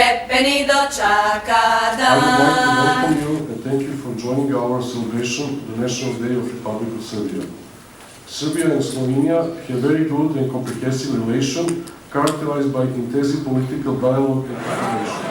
stepeni dočaka I dan. would like to welcome you and thank you for joining our celebration, the National Day of Republic of Serbia. Serbia and Slovenia have very good and comprehensive relation characterized by intensive political dialogue and cooperation.